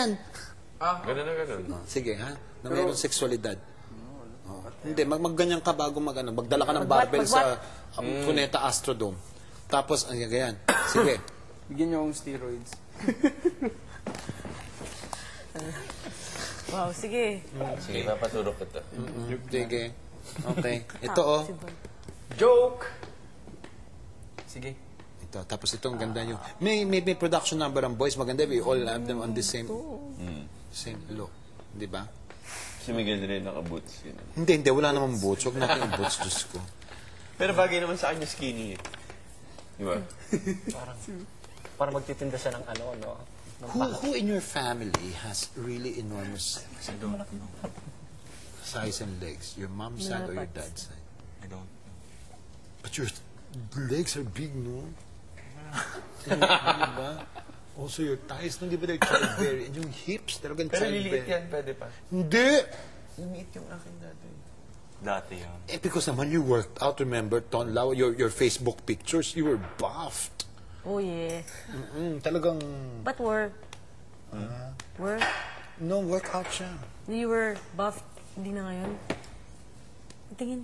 yan. Ganun na ganun. Sige, ha? Na mayroong seksualidad. Hindi, magganyan ka bago magdala ka ng barbell sa Cuneta Astrodome. Tapos, ganyan. Sige. Bigyan niyo akong steroids. Wow, sige. Sige, papaturok kita. Sige. Okay. Ito, Joke! Sige. Ito. Tapos ito, ang ganda nyo. May production number ang boys. Maganda. We all have them on the same look. Di ba? Si Miguel rin naka-boots. Hindi. Wala namang boots. Huwag natin yung boots, Diyos ko. Pero bagay naman sa kanya skinny eh. Di ba? Parang magtitinda siya ng no? Who in your family has really enormous size and legs? Your mom's side or your dad's side? I don't. But your legs are big, no? Diba? Also, your thighs, no? Di ba they're childbearing? And yung hips, talagang Pero liliit childbearing. yan, pwede pa. Hindi! Lumiit yung akin dati. Dati yan. Because naman you worked out, remember, Ton Lau, your Facebook pictures, you were buffed. Oh, yeah. Talagang, But work. Work? no, workout siya. You were buffed. Hindi na ngayon. Tingin.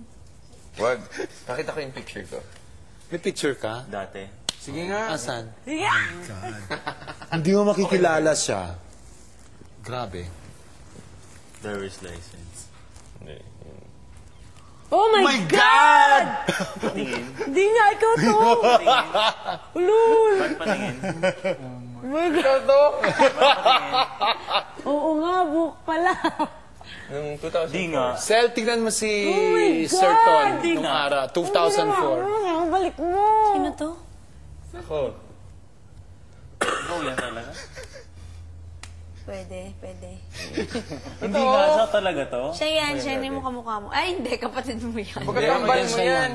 Wag. Pakita ko yung picture ko. May picture ka? Dati. Sige nga. Asan? Sige! Hindi mo makikilala siya. Grabe. Driver's license. Hindi. Oh my God! Patingin. Hindi nga ikaw to! Ulul! Ba't patingin? Oh my God! Oo nga, book pala. Noong 2004. Di nga. Sel, tignan mo si Oh my God! Sir Ton Di nung nga. araw, 2004. Balik mo! Sino to? Ako. Ikaw yan talaga? Pwede. Hindi nga siya talaga to. Siya yan, siya yung mukha mo. Ay, hindi, kapatid mo yan. Pagkatambal mo yan.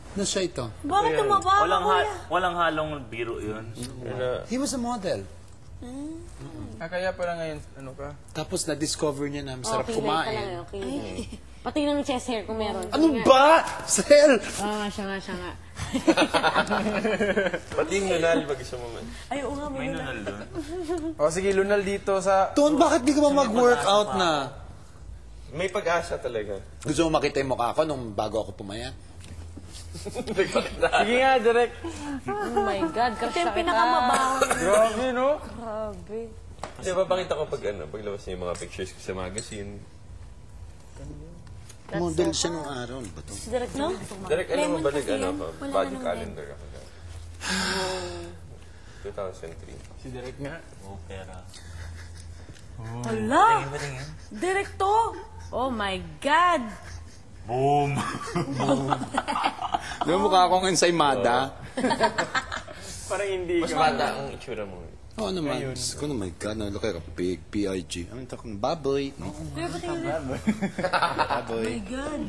Ano siya ito? Bakit tumaba Walang, ka, kuya? walang halong biro yun. He was a model. Kaya pala ngayon, ano ka? Tapos na-discover niya na masarap kumain. Okay. Pati ng chest hair kung meron. Ano ba? Sel! Siya nga. Pati yung nunal, mag-isa mo man. Ay, oo nga, May nunal doon. O sige, lunal dito sa... Ton, bakit di ka ba mag-workout na? May pag-asa talaga. Gusto mo makita yung mukha ko nung bago ako pumaya? Sige nga, direct. Oh my God, crush Ito yung kita. pinakamabaho. Grabe, no? Grabe. Kasi papakita ko paglabas niya yung mga pictures ko sa magazine. Model siya nung araw. Ano ba ito? Direct, no? Direct, alam mo ba kasi nag-ano yan. pa? Wala Body na nung calendar ako na. 2003. Si direct nga. Oh, pera. Hala! Patingin. Direct to! Oh my God! Boom! Di ba mukha akong ensaymada? Parang hindi Mas ka. bata ang itsura mo. Oo naman. Diyos ko, oh my God. Look like a big P.I.G. Ang takong baboy. No? Baboy. My God!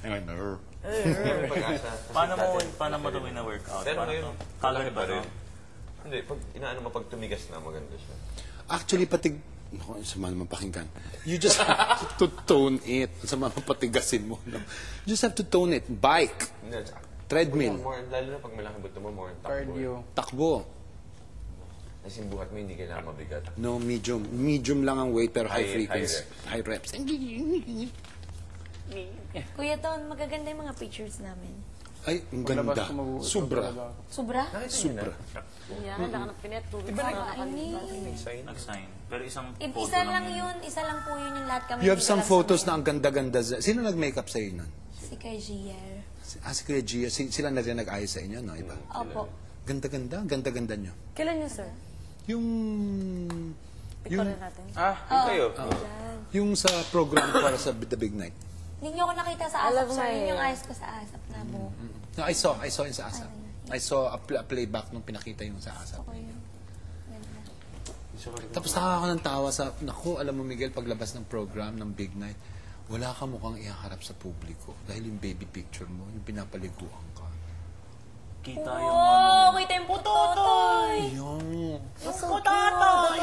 Anyway, no. May pag-asa. Paano mo ito wina-workout? Pero Paano ngayon, to? Calorie ba rin. to? Hindi, pag inaano mo, pag tumigas na, maganda siya. Actually, Naku, sama naman pakinggan. You just have to tone it. Sama naman patigasin mo. No? You just have to tone it. Bike. Hindi, Treadmill. lalo na pag malaki buto mo, more on takbo. Cardio. Takbo. Kasi yung buhat mo hindi kailangan mabigat. No, medium. Medium lang ang weight pero high High frequency. High reps. Kuya Ton, magaganda yung mga pictures namin. Ay, ang Paglabas ganda. ko Sobra. Sobra? Sobra. Yan, handa ka ng pinet. Diba Sign. Nag-sign. Pero isang photo Isa lang yun. Isa lang po yun yung lahat kami. You have some naglalaro photos sa na ang ganda-ganda. Sino nag-makeup sa inyo nun? Si Kay Gier. Si Kuya Gia. Sila na rin nag-ayos sa inyo, no? Iba? Opo. Ganda-ganda. Ganda-ganda nyo. Kailan yun, sir? Yung... Picture natin. Yung kayo. Yung sa program para sa The Big Night. Hindi niyo ako nakita sa Alam ASAP, mo sir. eh. Yun yung ayos ko sa ASAP na mo. No, I saw yun sa ASAP. I saw a playback nung pinakita yung sa ASAP. Okay yun. Ganda. Tapos nakaka ng tawa sa, naku, alam mo Miguel, paglabas ng program ng Big Night, wala ka mukhang ihaharap sa publiko. Dahil yung baby picture mo, yung pinapaliguan ka. Kita yung Oh, kita yung putotoy! Yung...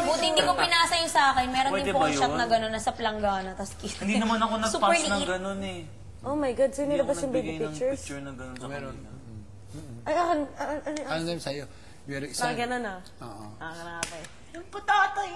Buti hindi ko pinasa yung sa akin. Meron Pwede din ba po shot yun? na gano'n, nasa planggana. Tapos kita. Hindi naman ako Super nag-pass ng liit. gano'n eh. Oh my God, sino Hindi ako nilabas yung baby nagbigay ng pictures? picture na gano'n sa kanila. Ay, Ano naman sa'yo? You're isa. Parang gano'n ah. Oo. Nakakapa eh. Yung putotoy!